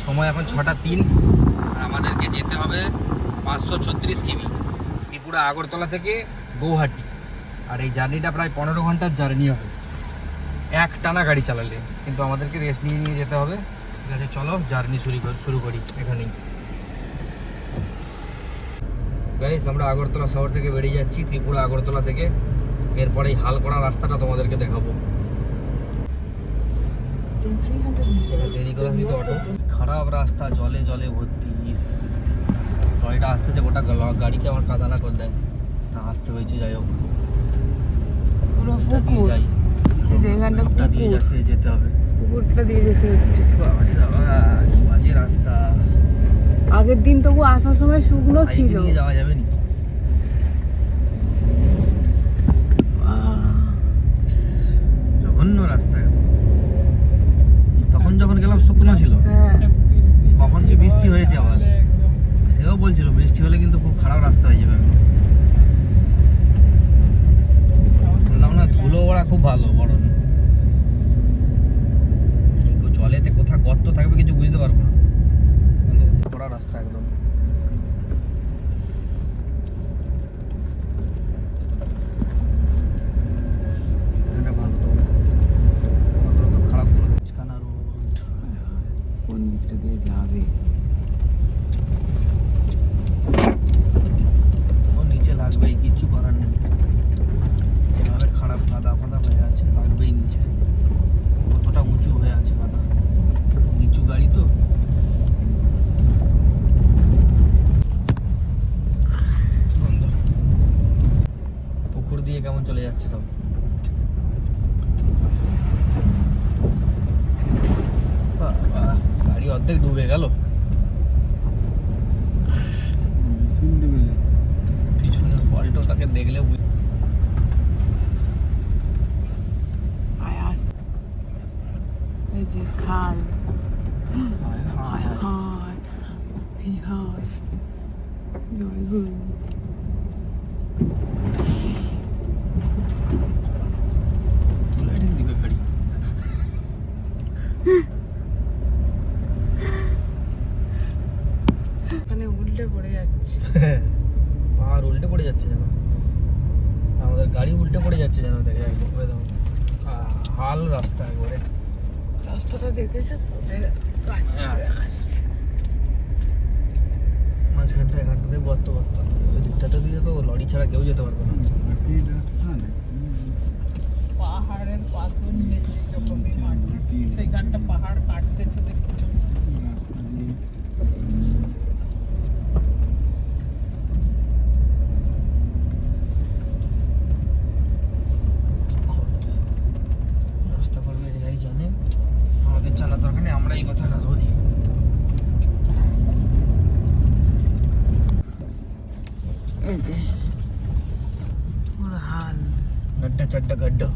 সময় এখন 6:03 আর আমাদেরকে যেতে হবে 536 কিমি ত্রিপুরা আগরতলা থেকে গৌহাটি। আর এই জার্নিটা প্রায় 15 ঘন্টার জার্নি হবে এক টানা গাড়ি চালালে, কিন্তু আমাদেরকে রেস্ট নিয়ে নিয়ে যেতে হবে। ঠিক আছে, চলো জার্নি শুরু করি এখানেই। গাইস, আমরা আগরতলা শহর থেকে বেরিয়ে যাচ্ছি, ত্রিপুরা আগরতলা থেকে। এরপরেই হাল করা রাস্তাটা তোমাদেরকে দেখাবো। দেরি করে হয়নি তো অটো, খারাপ রাস্তা, জলে জলে ভর্তি। গাড়িটা আসতেছে, গোটা গাড়িকে আমার কাদানা করে দেয়। না আসতে হয়েছে, যাই হোক যাই, পুকুরটা দিয়ে যেতে হবে। পুকুরটা দিয়ে যেতে হচ্ছে। কি বাজে রাস্তা। আগের দিন তবু আসার সময় শুকনো ছিল, যাওয়া যাবে না। জঘন্য রাস্তা। তখন যখন গেলাম শুকনো ছিল, কখন কি বৃষ্টি হয়েছে আবার। সেও বলছিল বৃষ্টি হলে কিন্তু খুব খারাপ রাস্তা হয়ে যাবে। বললাম না, ধুলো ওরা খুব ভালো, বড় জলেতে কোথায় গর্ত থাকবে কিছু বুঝতে পারবো না। কড়া রাস্তা একদম। ভালো তো খারাপ কানা রোড। কোন দিকটা দিয়ে যাবে? নিচে লাগবেই, কিচ্ছু করার নেই। যেভাবে খারাপ কাদা ফাদা হয়ে আছে, লাগবেই নিচে। কতটা উঁচু হয়ে আছে কাদা, নিচু গাড়ি তো। পুকুর দিয়ে কেমন চলে যাচ্ছে সব। গাড়ি অর্ধেক ডুবে গেল। পিছনের পল্টোটাকে দেখলে এই যে খাল। জয় গুরু। দিবে গাড়ি। এখানে উল্টে পড়ে যাচ্ছে, পাহাড় উল্টে পড়ে যাচ্ছে যেন, আমাদের গাড়ি উল্টে পড়ে যাচ্ছে যেন। দেখে একদম হাল রাস্তা একবারে। রাস্তাটা দেখেছে তোদের কাছে দেখাচ্ছে। মাঝখানটা এখানটাতে গর্ত গর্ত, ওই দিকটাতে দিয়ে তো লরি ছাড়া কেউ যেতে পারবে না। পাহাড়ের পাথর সেইখানটা পাহাড় কাটতেছে দেখতে। রাস্তা করবে এরাই জানে, আমাদের জানার দরকার নেই, আমরা এই কথা না বলি। এই যে পুরো হাল, गड्ढा चड्ढा गड्ढा।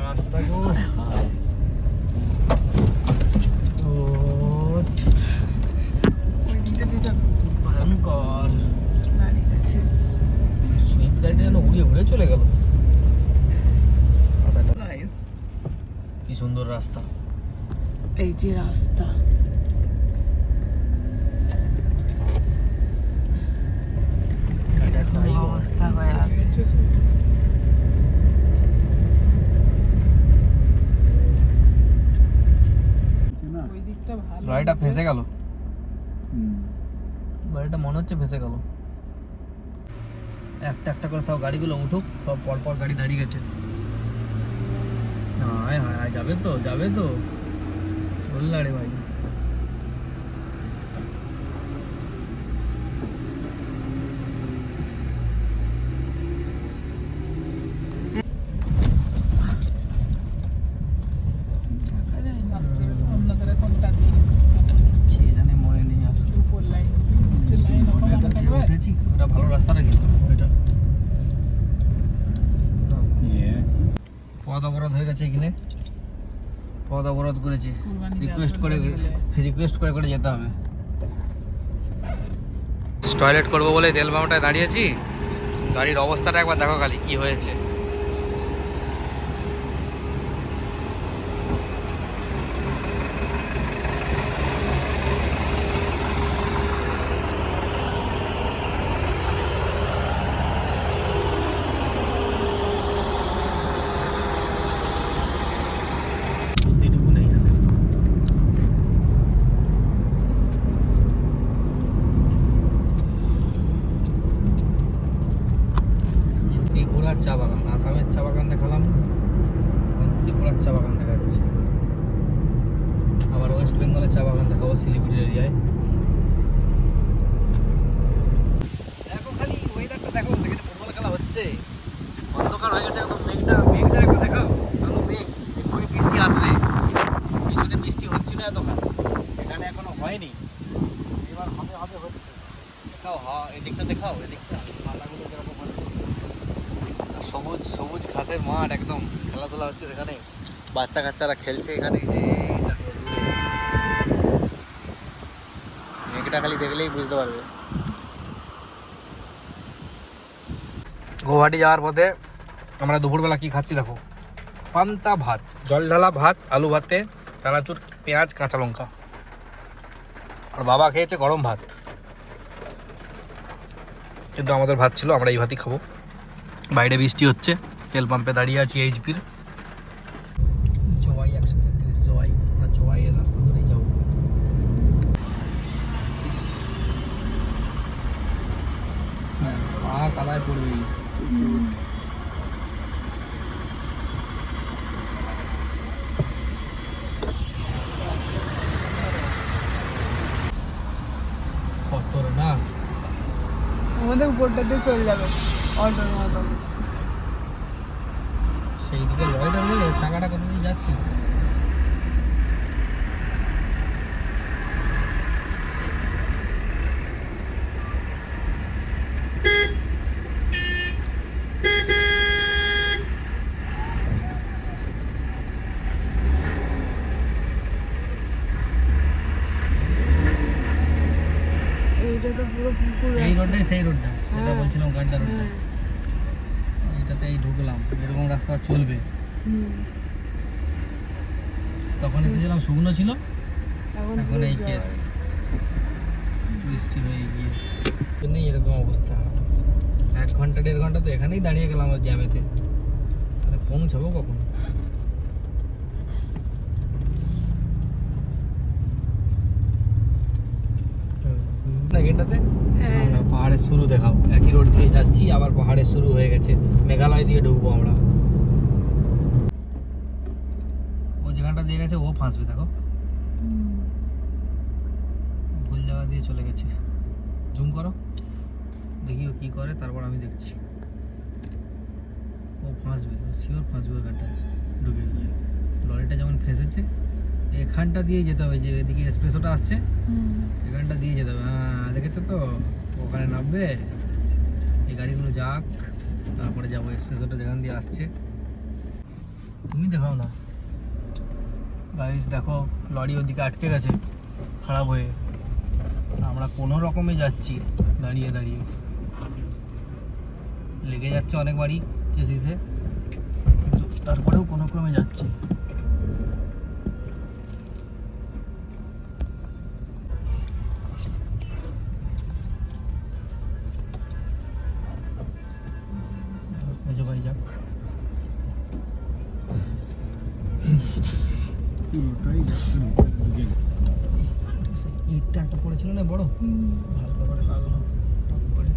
रास्ता को ভয়ঙ্কর। সুইফট গাড়িটা যেন উড়ে উড়ে চলে গেল। কি সুন্দর রাস্তা। এই যে রাস্তা, অবস্থা হয়ে আছে। গাড়িটা ফেঁসে গেল, গাড়িটা মনে হচ্ছে ফেঁসে গেল। একটা একটা করে সব গাড়িগুলো উঠুক, সব পরপর গাড়ি দাঁড়িয়ে গেছে। হায় হায়, যাবে তো যাবে তো, বললা রে ভাই। ওটা ভালো রাস্তাটা কিন্তু, এটা পদ অবরোধ হয়ে গেছে এখানে, পদ অবরোধ করেছে, রিকোয়েস্ট করে করে যেতে হবে। টয়লেট করবো বলে তেল পাম্পটায় দাঁড়িয়েছি, গাড়ির অবস্থাটা একবার দেখো খালি কি হয়েছে। ত্রিপুরার চা বাগান, আসামের চা বাগান দেখালাম, এখন ত্রিপুরার চা বাগান দেখাচ্ছে। আবার ওয়েস্ট বেঙ্গলের চা বাগান দেখাবো শিলিগুড়ি এরিয়ায়। দেখো খালি ওয়েদারটা দেখো, সেখানে ফুটবল খেলা হচ্ছে, অন্ধকার হয়ে গেছে একদম, মেঘটা একবার দেখাও, কালো মেঘ, এক্ষুনি বৃষ্টি আসবে। পিছনে বৃষ্টি হচ্ছিল এতক্ষণ, এখানে এখনো হয়নি, এবার হবে হচ্ছে। দেখাও এদিকটা দেখাও, এদিকটা পাতাগুলো যেরকম হচ্ছে, সবুজ সবুজ ঘাসের মাঠ, একদম খেলাধুলা হচ্ছে সেখানে, বাচ্চা কাচ্চারা খেলছে এখানে। মেঘটা খালি দেখলেই বুঝতে পারবে। গৌহাটি যাওয়ার পথে আমরা দুপুরবেলা কি খাচ্ছি দেখো, পান্তা ভাত, জল ঢালা ভাত, আলু ভাতে চানাচুর, পেঁয়াজ, কাঁচা লঙ্কা। আর বাবা খেয়েছে গরম ভাত, কিন্তু আমাদের ভাত ছিল, আমরা এই ভাতই খাবো। বাইরে বৃষ্টি হচ্ছে, তেল পাম্পে দাঁড়িয়ে আছি এইচপির। জোয়াই 133 জোয়াই, আমরা জোয়াইয়ের রাস্তা ধরেই যাবো। পা কাদায় পড়বি। কত না আমাদের উপরটা দিয়ে চলে যাবে অটোর মতো। সেই দিকে লয়টা নিয়ে চাকাটা কত দিয়ে যাচ্ছে। এইটা তো পুরো পুকুর এই রোডটাই সেই রোডটা, যেটা হ্যাঁ। বলছিলাম গাড়িটা রোডটা, হ্যাঁ। এটাতে এই ঢুকলাম, এরকম রাস্তা চলবে। হুম। তখন এসেছিলাম শুকনো ছিল, এখন এই ভিজে কেস, যাবে। বৃষ্টি হয়ে গিয়ে জন্যই এরকম অবস্থা। 1 ঘন্টা 1.5 ঘন্টা তো এখানেই দাঁড়িয়ে গেলাম জ্যামেতে, তাহলে পৌঁছাবো কখন? না এখানটাতে হ্যাঁ। পাহাড়ের শুরু দেখাও, একই রোড দিয়ে যাচ্ছি, আবার পাহাড়ের শুরু হয়ে গেছে, মেঘালয় দিয়ে ঢুকবো আমরা। ও যেখানটা দিয়ে গেছে ও ফাঁসবে দেখো, হুম। ভুল জায়গা দিয়ে চলে গেছে। জুম করো, দেখি ও কী করে, তারপর আমি দেখছি। ও ফাঁসবে, ও শিওর ফাঁসবে ওখানটায় ঢুকে গিয়ে। লরিটা যেমন ফেঁসেছে, এখানটা দিয়ে যেতে হবে, যে এদিকে এক্সপ্রেসোটা আসছে, হুম। এখানটা দিয়ে যেতে হবে। হ্যাঁ দেখেছো তো, ওখানে নামবে, এই গাড়িগুলো যাক, তারপরে যাবো এক্সপ্রেসোটা যেখান দিয়ে আসছে। তুমি দেখাও না গাইস, দেখো লরি ওদিকে আটকে গেছে খারাপ হয়ে, আমরা কোনো রকমে যাচ্ছি দাঁড়িয়ে দাঁড়িয়ে, লেগে যাচ্ছে অনেক বাড়ি চেসিসে, কিন্তু তারপরেও কোনো ক্রমে যাচ্ছি। মেজো ভাই যাক, ইটটা একটা পড়েছিল না বড়, হুম। হালকা করে লাগলো টপ করে।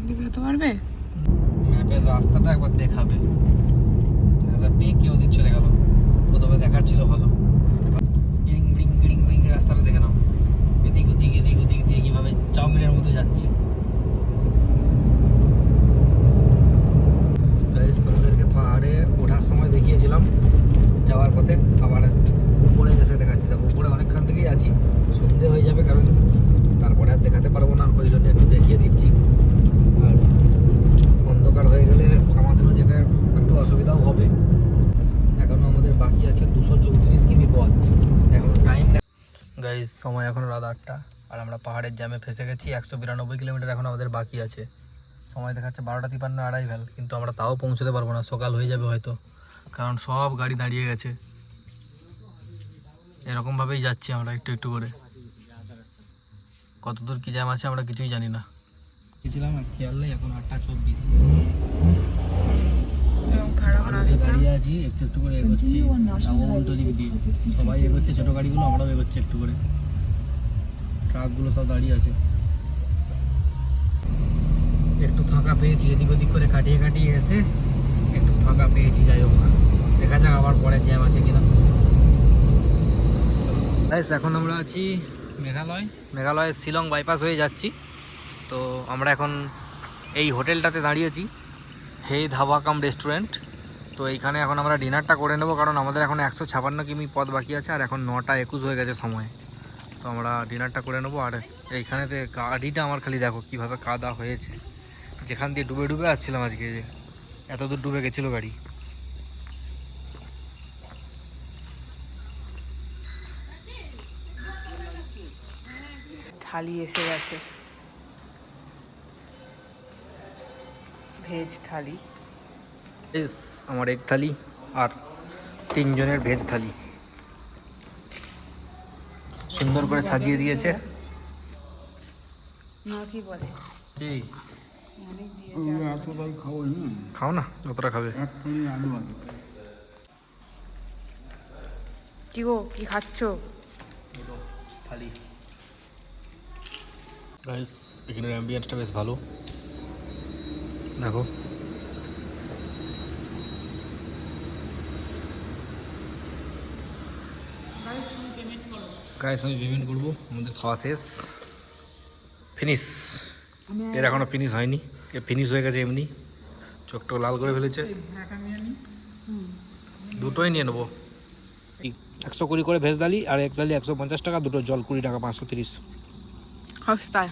এদিকে যেতে পারবে? ম্যাপের রাস্তাটা একবার দেখাবে, একটা বেঁকে ওদিক চলে গেল, প্রথমে দেখাচ্ছিল ভালো, ইং ব্রিং ব্রিং ব্রিং রাস্তাটা দেখে নাও, এদিক ওদিক এদিক ওদিক দিয়ে কীভাবে চাউমিনের মতো যাচ্ছে। গাইস তোমাদেরকে পাহাড়ে ওঠার সময় দেখিয়েছিলাম, যাওয়ার পথে আবার উপরে এসে দেখাচ্ছি। দেখো উপরে অনেকক্ষণ থেকেই আছি, গাইস সময় এখন রাত 8টা আর আমরা পাহাড়ের জ্যামে ফেসে গেছি। 192 কিলোমিটার এখন আমাদের বাকি আছে। সময় দেখাচ্ছে 12:53 অ্যারাইভেল, কিন্তু আমরা তাও পৌঁছতে পারবো না, সকাল হয়ে যাবে হয়তো, কারণ সব গাড়ি দাঁড়িয়ে গেছে। এরকমভাবেই যাচ্ছি আমরা একটু একটু করে, কত দূর কী জ্যাম আছে আমরা কিছুই জানি না। গেছিলাম আর খেয়াল নেই, এখন 8:24 খারাপ রাস্তা। দাঁড়িয়ে আছি, একটু একটু করে এগোচ্ছি। উল্টো দিক দিয়ে সবাই এগোচ্ছে, ছোটো গাড়িগুলো, আমরাও এগোচ্ছি একটু করে। ট্রাকগুলো সব দাঁড়িয়ে আছে। একটু ফাঁকা পেয়েছি, এদিক ওদিক করে কাটিয়ে কাটিয়ে এসে একটু ফাঁকা পেয়েছি। যাই হোক, দেখা যাক আবার পরে জ্যাম আছে কিনা। এখন আমরা আছি মেঘালয়ের শিলং বাইপাস হয়ে যাচ্ছি। তো আমরা এখন এই হোটেলটাতে দাঁড়িয়েছি, হে ধাবা কাম রেস্টুরেন্ট। তো এইখানে এখন আমরা ডিনারটা করে নেবো, কারণ আমাদের এখন 156 কিমি পথ বাকি আছে আর এখন 9:21 হয়ে গেছে সময়। তো আমরা ডিনারটা করে নেবো। আর এইখানেতে গাড়িটা আমার খালি দেখো কীভাবে কাদা হয়েছে, যেখান দিয়ে ডুবে ডুবে আসছিলাম আজকে, যে এত দূর ডুবে গেছিলো গাড়ি। থালি এসে গেছে, ভেজ থালি। আমার এক থালি আর 3 জনের ভেজ থালি, সুন্দর করে সাজিয়ে দিয়েছে। না কি বলে, কি অনেক দিয়েছে। খাও না, যতটা খাবে। কি গো, কি খাচ্ছো? থালি গাইস, এখানের অ্যাম্বিয়েন্সটা বেশ ভালো, দেখো। গাইস আমি পেমেন্ট করবো, আমাদের খাওয়া শেষ, ফিনিশ। এর এখনও ফিনিশ হয়নি, এ ফিনিশ হয়ে গেছে এমনি, চোখটা লাল করে ফেলেছে। দুটোই নিয়ে নেবো। 120 করে ভেজ থালি আর এক থালি 150 টাকা, দুটো জল 20 টাকা, 530। সস্তায়।